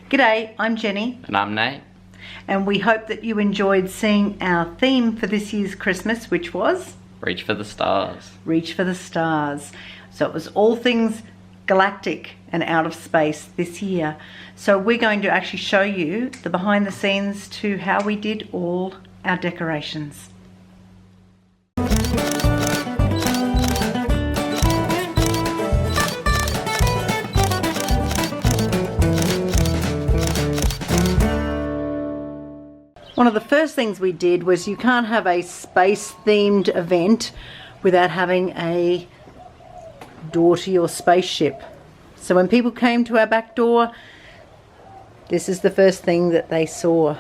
G'day, I'm Jenny. And I'm Nate. And we hope that you enjoyed seeing our theme for this year's Christmas, which was? Reach for the stars. Reach for the stars. So it was all things galactic and out of space this year. So we're going to actually show you the behind the scenes to how we did all our decorations. One of the first things we did was you can't have a space-themed event without having a door to your spaceship. So when people came to our back door, this is the first thing that they saw.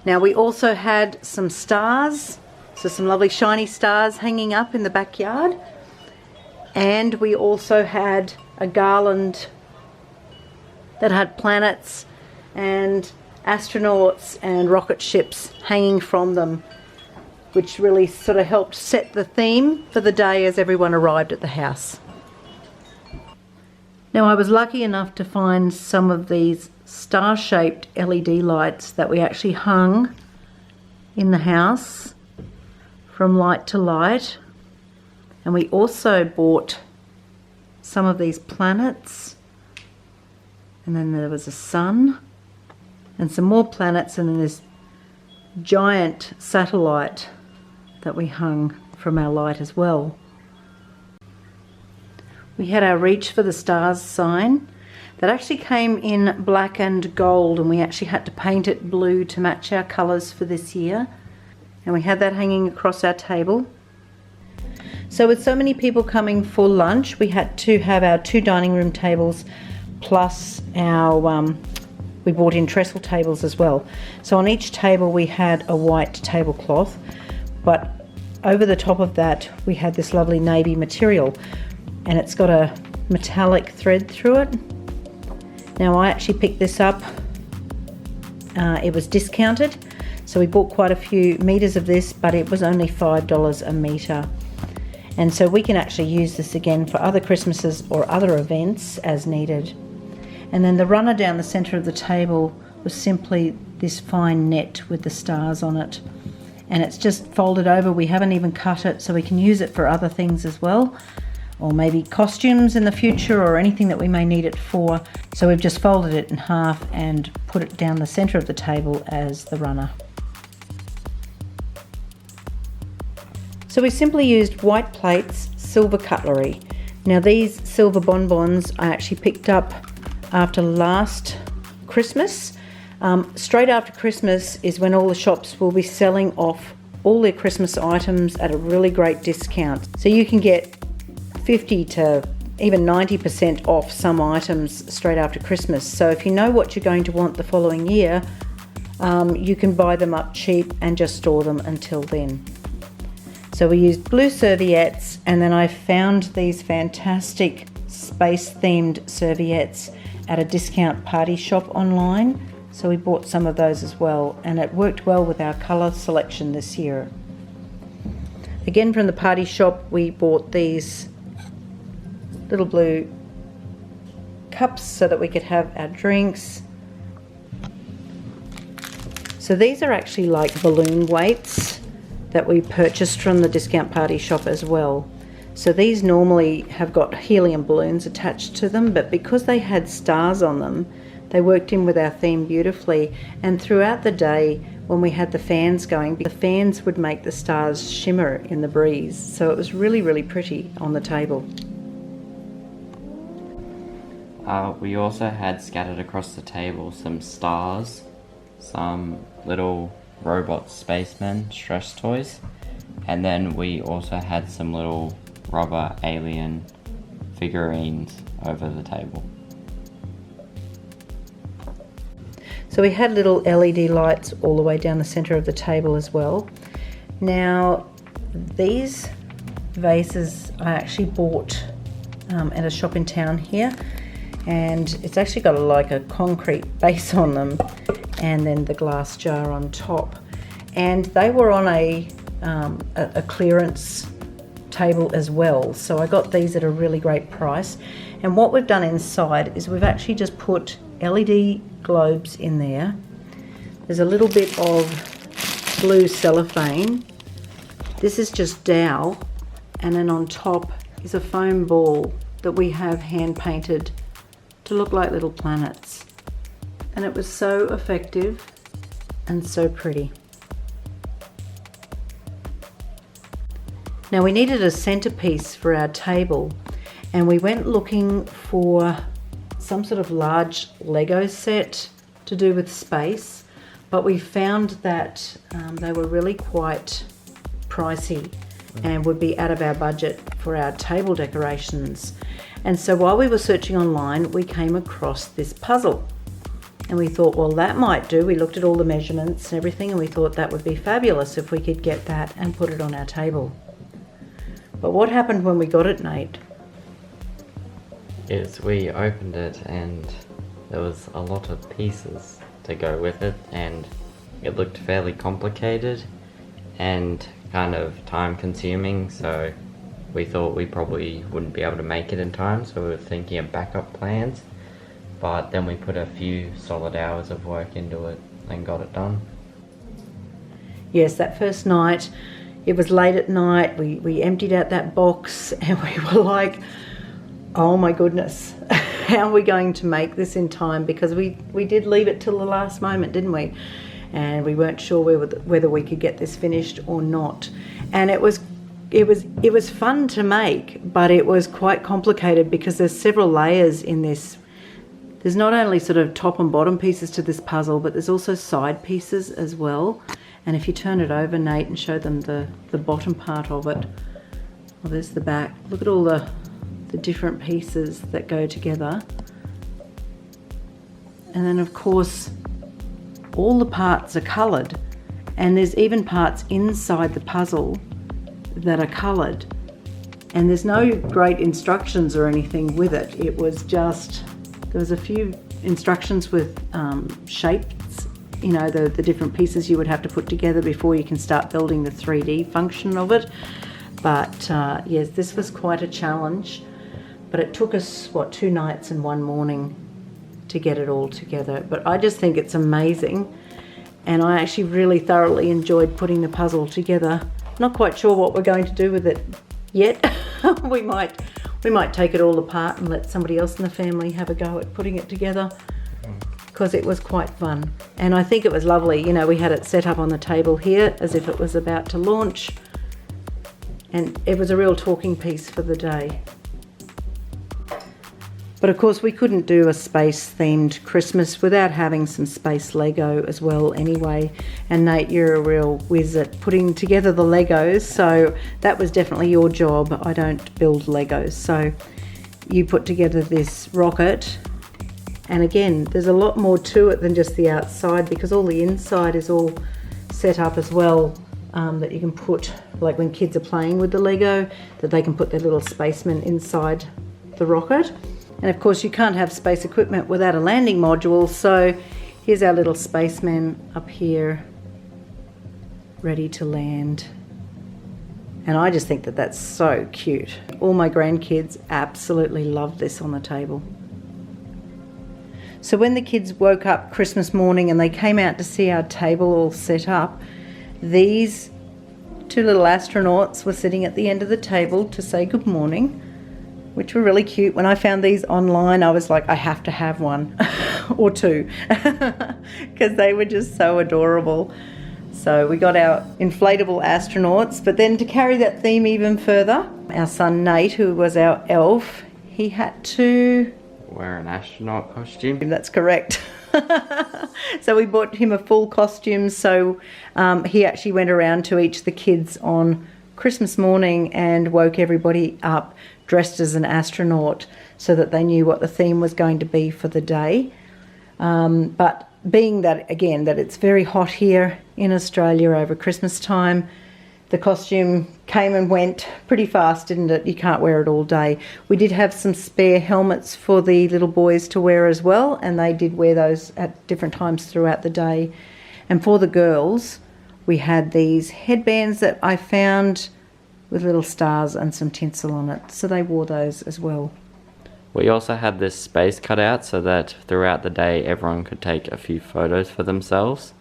Now we also had some stars, so some lovely shiny stars hanging up in the backyard. And we also had a garland that had planets and astronauts and rocket ships hanging from them, which really sort of helped set the theme for the day as everyone arrived at the house. Now I was lucky enough to find some of these star-shaped LED lights that we actually hung in the house from light to light, and we also bought some of these planets, and then there was a sun and some more planets, and then this giant satellite that we hung from our light as well. We had our Reach for the Stars sign that actually came in black and gold, and we actually had to paint it blue to match our colours for this year, and we had that hanging across our table. So with so many people coming for lunch, we had to have our 2 dining room tables plus our we brought in trestle tables as well. So on each table we had a white tablecloth, but over the top of that we had this lovely navy material, and it's got a metallic thread through it. Now I actually picked this up, it was discounted, so we bought quite a few meters of this, but it was only $5 a meter. And so we can actually use this again for other Christmases or other events as needed. And then the runner down the centre of the table was simply this fine net with the stars on it. And it's just folded over. We haven't even cut it, so we can use it for other things as well, or maybe costumes in the future or anything that we may need it for. So we've just folded it in half and put it down the centre of the table as the runner. So we simply used white plates, silver cutlery. Now these silver bonbons I actually picked up after last Christmas. Straight after Christmas is when all the shops will be selling off all their Christmas items at a really great discount. So you can get 50 to even 90% off some items straight after Christmas. So if you know what you're going to want the following year, you can buy them up cheap and just store them until then. So we used blue serviettes, and then I found these fantastic space-themed serviettes at a discount party shop online. So we bought some of those as well, and it worked well with our colour selection this year. Again, from the party shop, we bought these little blue cups so that we could have our drinks. So these are actually like balloon weights that we purchased from the discount party shop as well. So these normally have got helium balloons attached to them, but because they had stars on them, they worked in with our theme beautifully. And throughout the day, when we had the fans going, the fans would make the stars shimmer in the breeze. So it was really, really pretty on the table. We also had scattered across the table some stars, some little robot spacemen stress toys, and then we also had some little rubber alien figurines over the table. So we had little LED lights all the way down the centre of the table as well. Now these vases I actually bought at a shop in town here, and it's actually got like a concrete base on them and then the glass jar on top, and they were on a clearance table as well. So I got these at a really great price. And what we've done inside is we've actually just put LED globes in there. There's a little bit of blue cellophane. This is just dowel, and then on top is a foam ball that we have hand painted to look like little planets. And it was so effective and so pretty. Now we needed a centerpiece for our table, and we went looking for some sort of large Lego set to do with space, but we found that they were really quite pricey and would be out of our budget for our table decorations. And so while we were searching online, we came across this puzzle, and we thought, well, that might do. We looked at all the measurements and everything, and we thought that would be fabulous if we could get that and put it on our table. But what happened when we got it, Nate? Is we opened it and there was a lot of pieces to go with it, and it looked fairly complicated and kind of time consuming, so we thought we probably wouldn't be able to make it in time, so we were thinking of backup plans. But then we put a few solid hours of work into it and got it done. Yes, that first night, it was late at night, we emptied out that box, and we were like, oh my goodness, how are we going to make this in time? Because we did leave it till the last moment, didn't we? And we weren't sure whether we could get this finished or not. And it was fun to make, but it was quite complicated because there's several layers in this. There's not only sort of top and bottom pieces to this puzzle, but there's also side pieces as well. And if you turn it over, Nate, and show them the bottom part of it, well, there's the back. Look at all the different pieces that go together. And then, of course, all the parts are coloured. And there's even parts inside the puzzle that are coloured. And there's no great instructions or anything with it. It was just, there was a few instructions with shapes, you know, the different pieces you would have to put together before you can start building the 3D function of it. But yes, this was quite a challenge, but it took us, 2 nights and 1 morning to get it all together. But I just think it's amazing, and I actually really thoroughly enjoyed putting the puzzle together. Not quite sure what we're going to do with it yet. we might take it all apart and let somebody else in the family have a go at putting it together, because it was quite fun. And I think it was lovely. You know, we had it set up on the table here as if it was about to launch, and it was a real talking piece for the day. But of course we couldn't do a space themed Christmas without having some space Lego as well anyway. And Nate, you're a real whiz at putting together the Legos, so that was definitely your job. I don't build Legos, so you put together this rocket. And again, there's a lot more to it than just the outside, because all the inside is all set up as well, that you can put, like when kids are playing with the Lego, that they can put their little spaceman inside the rocket. And of course you can't have space equipment without a landing module, so here's our little spaceman up here, ready to land. And I just think that that's so cute. All my grandkids absolutely love this on the table. So when the kids woke up Christmas morning and they came out to see our table all set up, these 2 little astronauts were sitting at the end of the table to say good morning, which were really cute. When I found these online, I was like, I have to have one or 2 because they were just so adorable. So we got our inflatable astronauts, but then to carry that theme even further, our son Nate, who was our elf, he had to wear an astronaut costume. That's correct. So we bought him a full costume, so he actually went around to each of the kids on Christmas morning and woke everybody up dressed as an astronaut so that they knew what the theme was going to be for the day. But being that, again, that it's very hot here in Australia over Christmas time, the costume came and went pretty fast, didn't it? You can't wear it all day. We did have some spare helmets for the little boys to wear as well, and they did wear those at different times throughout the day. And for the girls, we had these headbands that I found with little stars and some tinsel on it. So they wore those as well. We also had this space cut out so that throughout the day everyone could take a few photos for themselves.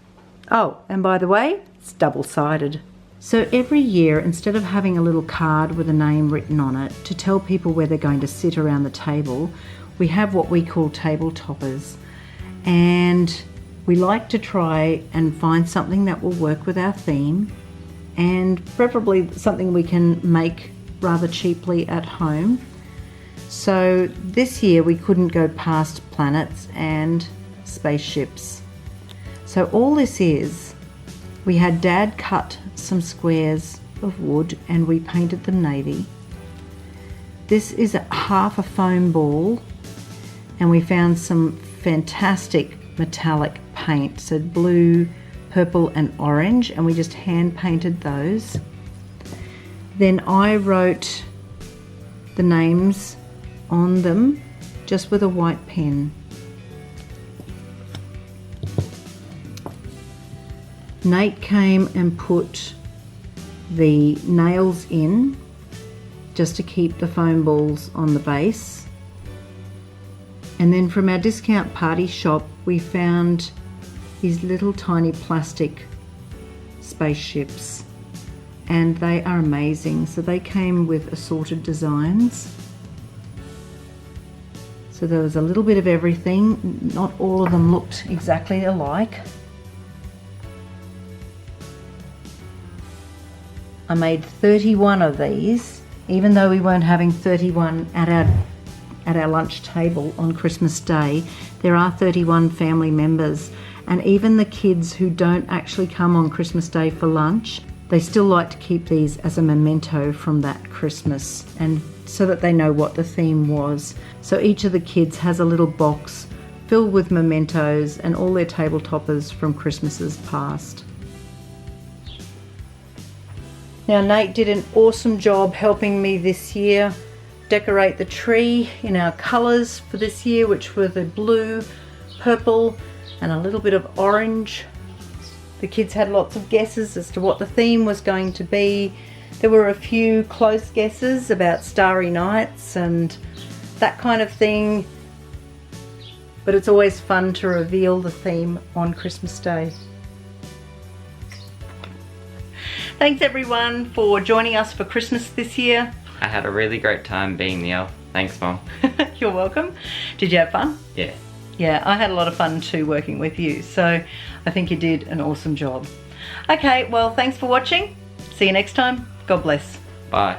Oh, and by the way, it's double-sided. So every year, instead of having a little card with a name written on it to tell people where they're going to sit around the table, we have what we call table toppers. And we like to try and find something that will work with our theme, and preferably something we can make rather cheaply at home. So this year we couldn't go past planets and spaceships. So all this is, we had Dad cut some squares of wood and we painted them navy. This is half a foam ball, and we found some fantastic metallic paint, so blue, purple and orange, and we just hand painted those. Then I wrote the names on them just with a white pen. Nate came and put the nails in just to keep the foam balls on the base. And then from our discount party shop we found these little tiny plastic spaceships, and they are amazing. So they came with assorted designs. So there was a little bit of everything. Not all of them looked exactly alike. I made 31 of these, even though we weren't having 31 at our lunch table on Christmas Day. There are 31 family members, and even the kids who don't actually come on Christmas Day for lunch, they still like to keep these as a memento from that Christmas, and so that they know what the theme was. So each of the kids has a little box filled with mementos and all their table toppers from Christmases past. Now Nate did an awesome job helping me this year decorate the tree in our colours for this year, which were the blue, purple and a little bit of orange. The kids had lots of guesses as to what the theme was going to be. There were a few close guesses about starry nights and that kind of thing, but it's always fun to reveal the theme on Christmas Day. Thanks everyone for joining us for Christmas this year. I had a really great time being the elf. Thanks, Mom. You're welcome. Did you have fun? Yeah. Yeah, I had a lot of fun too working with you, so I think you did an awesome job. Okay, well, thanks for watching. See you next time. God bless. Bye.